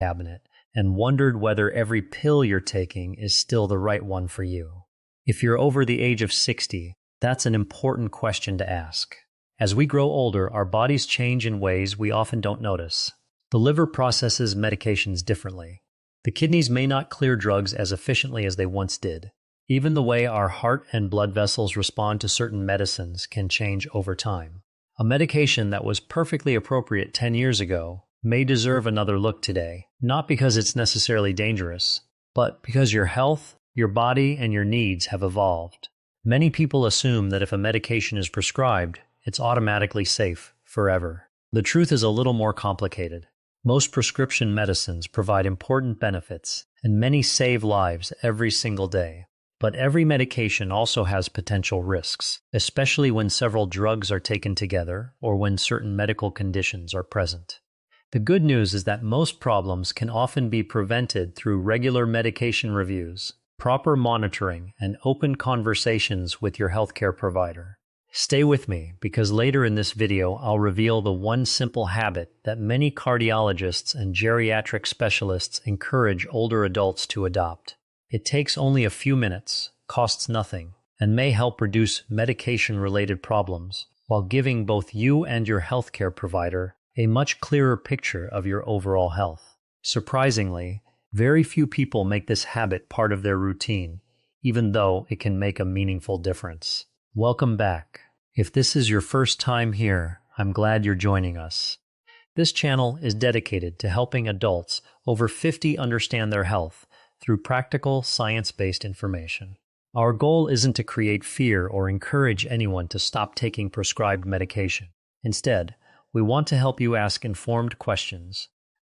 cabinet and wondered whether every pill you're taking is still the right one for you. If you're over the age of 60, that's an important question to ask. As we grow older, our bodies change in ways we often don't notice. The liver processes medications differently. The kidneys may not clear drugs as efficiently as they once did. Even the way our heart and blood vessels respond to certain medicines can change over time. A medication that was perfectly appropriate 10 years ago may deserve another look today, not because it's necessarily dangerous, but because your health, your body, and your needs have evolved. Many people assume that if a medication is prescribed, it's automatically safe forever. The truth is a little more complicated. Most prescription medicines provide important benefits, and many save lives every single day. But every medication also has potential risks, especially when several drugs are taken together or when certain medical conditions are present. The good news is that most problems can often be prevented through regular medication reviews, proper monitoring, and open conversations with your healthcare provider. Stay with me, because later in this video I'll reveal the one simple habit that many cardiologists and geriatric specialists encourage older adults to adopt. It takes only a few minutes, costs nothing, and may help reduce medication-related problems while giving both you and your healthcare provider a much clearer picture of your overall health. Surprisingly, very few people make this habit part of their routine, even though it can make a meaningful difference. Welcome back. If this is your first time here, I'm glad you're joining us. This channel is dedicated to helping adults over 50 understand their health through practical, science-based information. Our goal isn't to create fear or encourage anyone to stop taking prescribed medication. Instead, we want to help you ask informed questions,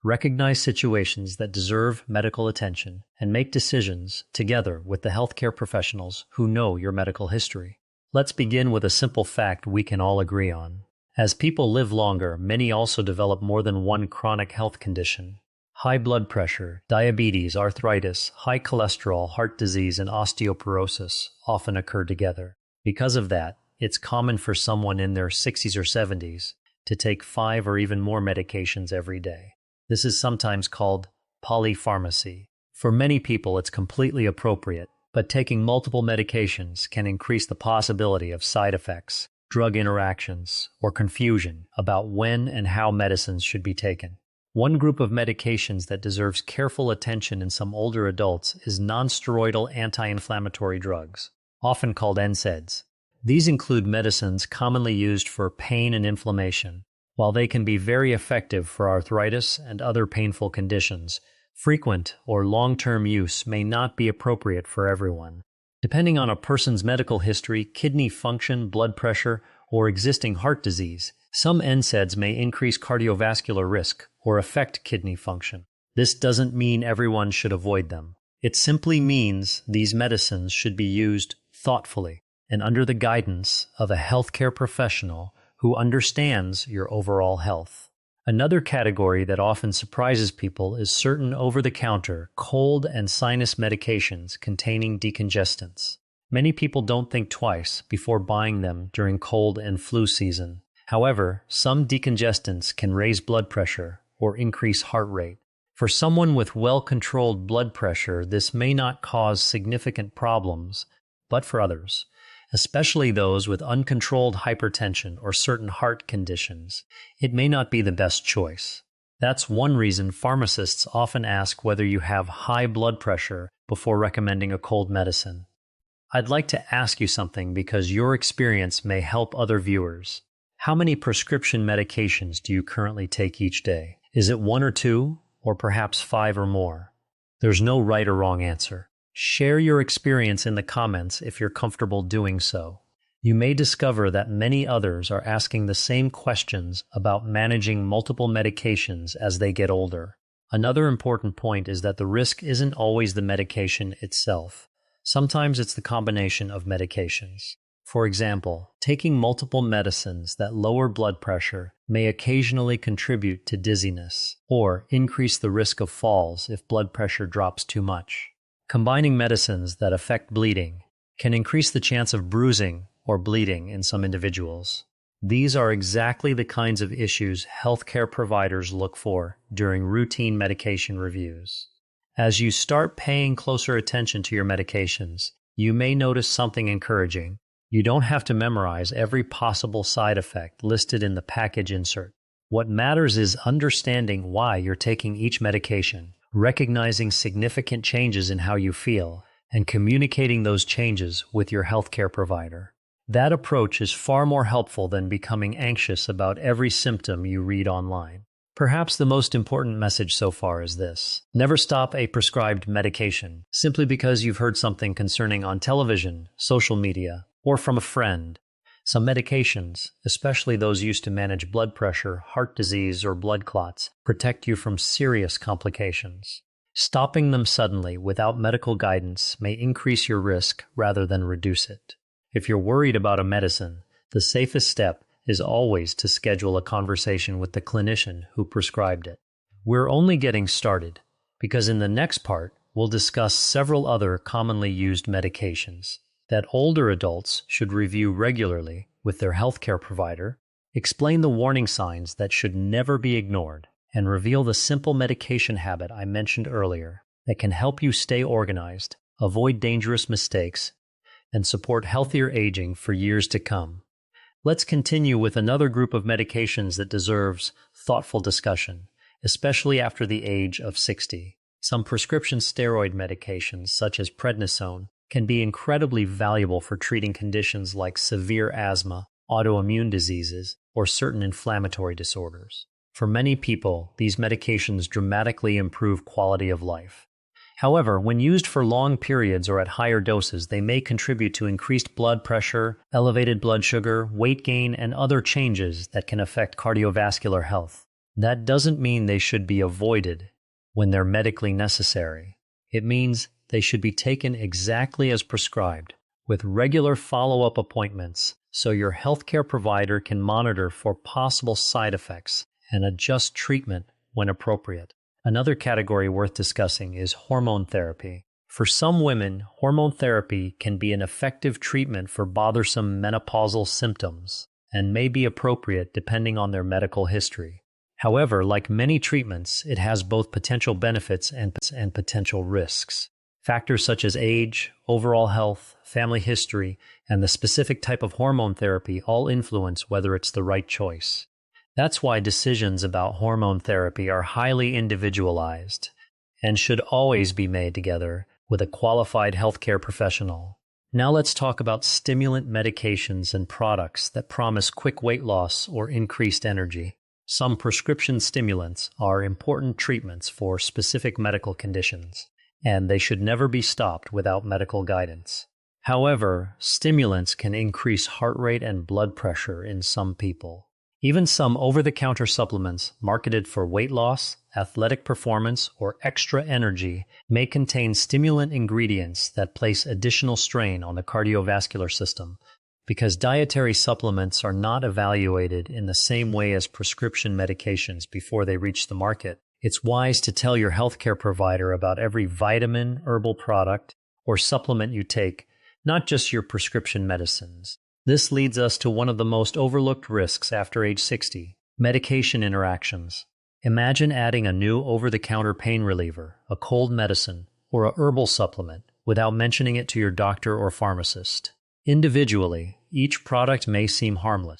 recognize situations that deserve medical attention, and make decisions together with the healthcare professionals who know your medical history. Let's begin with a simple fact we can all agree on. As people live longer, many also develop more than one chronic health condition. High blood pressure, diabetes, arthritis, high cholesterol, heart disease, and osteoporosis often occur together. Because of that, it's common for someone in their 60s or 70s to take 5 or even more medications every day. This is sometimes called polypharmacy. For many people, it's completely appropriate, but taking multiple medications can increase the possibility of side effects, drug interactions, or confusion about when and how medicines should be taken. One group of medications that deserves careful attention in some older adults is nonsteroidal anti-inflammatory drugs, often called NSAIDs. These include medicines commonly used for pain and inflammation. While they can be very effective for arthritis and other painful conditions, frequent or long-term use may not be appropriate for everyone. Depending on a person's medical history, kidney function, blood pressure, or existing heart disease, some NSAIDs may increase cardiovascular risk or affect kidney function. This doesn't mean everyone should avoid them. It simply means these medicines should be used thoughtfully and under the guidance of a healthcare professional who understands your overall health. Another category that often surprises people is certain over-the-counter cold and sinus medications containing decongestants. Many people don't think twice before buying them during cold and flu season. However, some decongestants can raise blood pressure or increase heart rate. For someone with well-controlled blood pressure, this may not cause significant problems, but for others, especially those with uncontrolled hypertension or certain heart conditions, it may not be the best choice. That's one reason pharmacists often ask whether you have high blood pressure before recommending a cold medicine. I'd like to ask you something because your experience may help other viewers. How many prescription medications do you currently take each day? Is it 1 or 2, or perhaps 5 or more? There's no right or wrong answer. Share your experience in the comments if you're comfortable doing so. You may discover that many others are asking the same questions about managing multiple medications as they get older. Another important point is that the risk isn't always the medication itself. Sometimes it's the combination of medications. For example, taking multiple medicines that lower blood pressure may occasionally contribute to dizziness or increase the risk of falls if blood pressure drops too much. Combining medicines that affect bleeding can increase the chance of bruising or bleeding in some individuals. These are exactly the kinds of issues healthcare providers look for during routine medication reviews. As you start paying closer attention to your medications, you may notice something encouraging. You don't have to memorize every possible side effect listed in the package insert. What matters is understanding why you're taking each medication, recognizing significant changes in how you feel, and communicating those changes with your healthcare provider. That approach is far more helpful than becoming anxious about every symptom you read online. Perhaps the most important message so far is this: never stop a prescribed medication simply because you've heard something concerning on television, social media, or from a friend. Some medications, especially those used to manage blood pressure, heart disease, or blood clots, protect you from serious complications. Stopping them suddenly without medical guidance may increase your risk rather than reduce it. If you're worried about a medicine, the safest step is always to schedule a conversation with the clinician who prescribed it. We're only getting started, because in the next part, we'll discuss several other commonly used medications that older adults should review regularly with their healthcare provider, explain the warning signs that should never be ignored, and reveal the simple medication habit I mentioned earlier that can help you stay organized, avoid dangerous mistakes, and support healthier aging for years to come. Let's continue with another group of medications that deserves thoughtful discussion, especially after the age of 60. Some prescription steroid medications, such as prednisone, can be incredibly valuable for treating conditions like severe asthma, autoimmune diseases, or certain inflammatory disorders. For many people, these medications dramatically improve quality of life. However, when used for long periods or at higher doses, they may contribute to increased blood pressure, elevated blood sugar, weight gain, and other changes that can affect cardiovascular health. That doesn't mean they should be avoided when they're medically necessary. It means they should be taken exactly as prescribed, with regular follow-up appointments, so your healthcare provider can monitor for possible side effects and adjust treatment when appropriate. Another category worth discussing is hormone therapy. For some women, hormone therapy can be an effective treatment for bothersome menopausal symptoms and may be appropriate depending on their medical history. However, like many treatments, it has both potential benefits and potential risks. Factors such as age, overall health, family history, and the specific type of hormone therapy all influence whether it's the right choice. That's why decisions about hormone therapy are highly individualized and should always be made together with a qualified healthcare professional. Now let's talk about stimulant medications and products that promise quick weight loss or increased energy. Some prescription stimulants are important treatments for specific medical conditions, and they should never be stopped without medical guidance. However, stimulants can increase heart rate and blood pressure in some people. Even some over-the-counter supplements marketed for weight loss, athletic performance, or extra energy may contain stimulant ingredients that place additional strain on the cardiovascular system. Because dietary supplements are not evaluated in the same way as prescription medications before they reach the market, it's wise to tell your healthcare provider about every vitamin, herbal product, or supplement you take, not just your prescription medicines. This leads us to one of the most overlooked risks after age 60, medication interactions. Imagine adding a new over-the-counter pain reliever, a cold medicine, or a herbal supplement without mentioning it to your doctor or pharmacist. Individually, each product may seem harmless,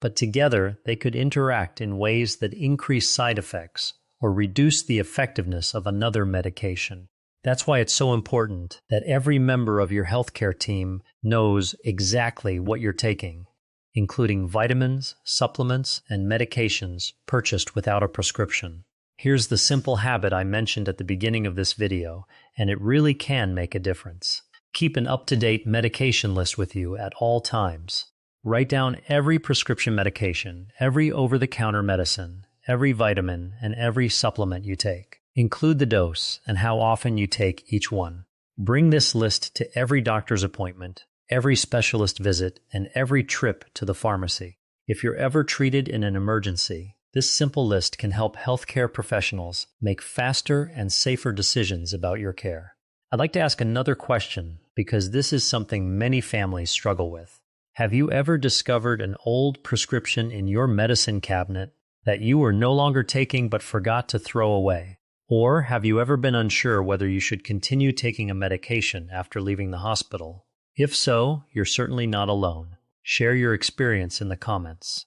but together they could interact in ways that increase side effects or reduce the effectiveness of another medication. That's why it's so important that every member of your healthcare team knows exactly what you're taking, including vitamins, supplements, and medications purchased without a prescription. Here's the simple habit I mentioned at the beginning of this video, and it really can make a difference. Keep an up-to-date medication list with you at all times. Write down every prescription medication, every over-the-counter medicine, every vitamin, and every supplement you take. Include the dose and how often you take each one. Bring this list to every doctor's appointment, every specialist visit, and every trip to the pharmacy. If you're ever treated in an emergency, this simple list can help healthcare professionals make faster and safer decisions about your care. I'd like to ask another question because this is something many families struggle with. Have you ever discovered an old prescription in your medicine cabinet that you were no longer taking but forgot to throw away? Or have you ever been unsure whether you should continue taking a medication after leaving the hospital? If so, you're certainly not alone. Share your experience in the comments.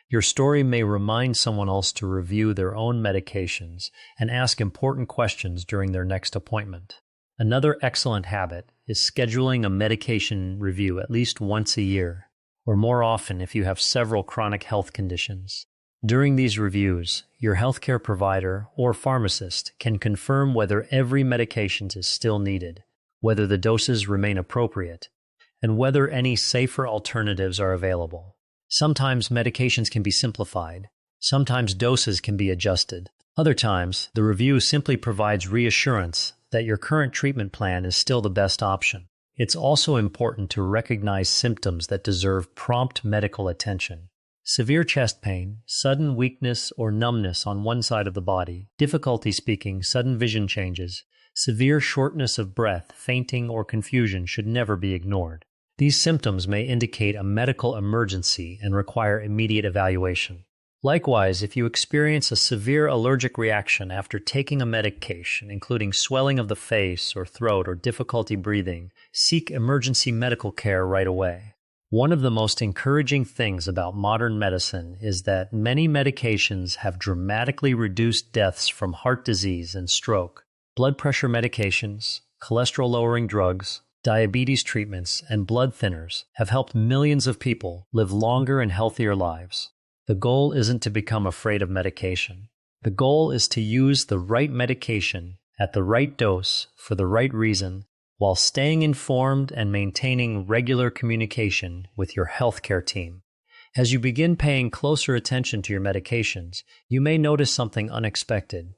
Your story may remind someone else to review their own medications and ask important questions during their next appointment. Another excellent habit is scheduling a medication review at least once a year, or more often if you have several chronic health conditions. During these reviews, your healthcare provider or pharmacist can confirm whether every medication is still needed, whether the doses remain appropriate, and whether any safer alternatives are available. Sometimes medications can be simplified. Sometimes doses can be adjusted. Other times, the review simply provides reassurance that your current treatment plan is still the best option. It's also important to recognize symptoms that deserve prompt medical attention. Severe chest pain, sudden weakness or numbness on one side of the body, difficulty speaking, sudden vision changes, severe shortness of breath, fainting, or confusion should never be ignored. These symptoms may indicate a medical emergency and require immediate evaluation. Likewise, if you experience a severe allergic reaction after taking a medication, including swelling of the face or throat or difficulty breathing, seek emergency medical care right away. One of the most encouraging things about modern medicine is that many medications have dramatically reduced deaths from heart disease and stroke. Blood pressure medications, cholesterol-lowering drugs, diabetes treatments, and blood thinners have helped millions of people live longer and healthier lives. The goal isn't to become afraid of medication. The goal is to use the right medication at the right dose for the right reason while staying informed and maintaining regular communication with your healthcare team. As you begin paying closer attention to your medications, you may notice something unexpected.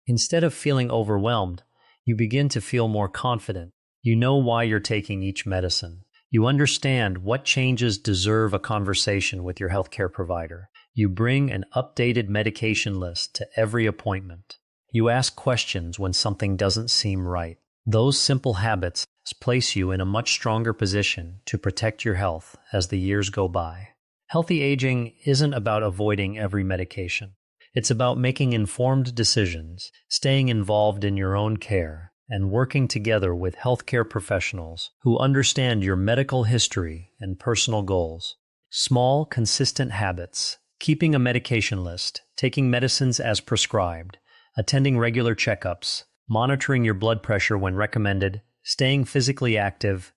Instead of feeling overwhelmed, you begin to feel more confident. You know why you're taking each medicine. You understand what changes deserve a conversation with your healthcare provider. You bring an updated medication list to every appointment. You ask questions when something doesn't seem right. Those simple habits place you in a much stronger position to protect your health as the years go by. Healthy aging isn't about avoiding every medication. It's about making informed decisions, staying involved in your own care, and working together with healthcare professionals who understand your medical history and personal goals. Small, consistent habits, keeping a medication list, taking medicines as prescribed, attending regular checkups, monitoring your blood pressure when recommended, staying physically active,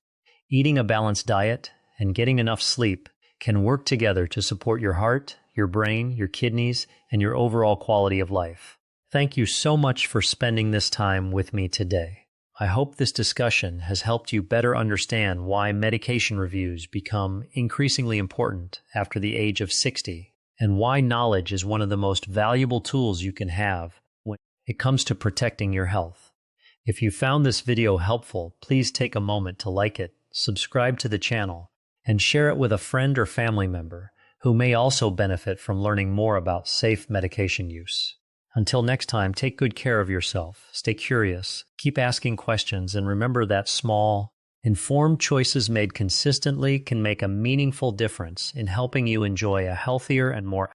eating a balanced diet, and getting enough sleep can work together to support your heart, your brain, your kidneys, and your overall quality of life. Thank you so much for spending this time with me today. I hope this discussion has helped you better understand why medication reviews become increasingly important after the age of 60, and why knowledge is one of the most valuable tools you can have when it comes to protecting your health. If you found this video helpful, please take a moment to like it, subscribe to the channel, and share it with a friend or family member who may also benefit from learning more about safe medication use. Until next time, take good care of yourself, stay curious, keep asking questions, and remember that small, informed choices made consistently can make a meaningful difference in helping you enjoy a healthier and more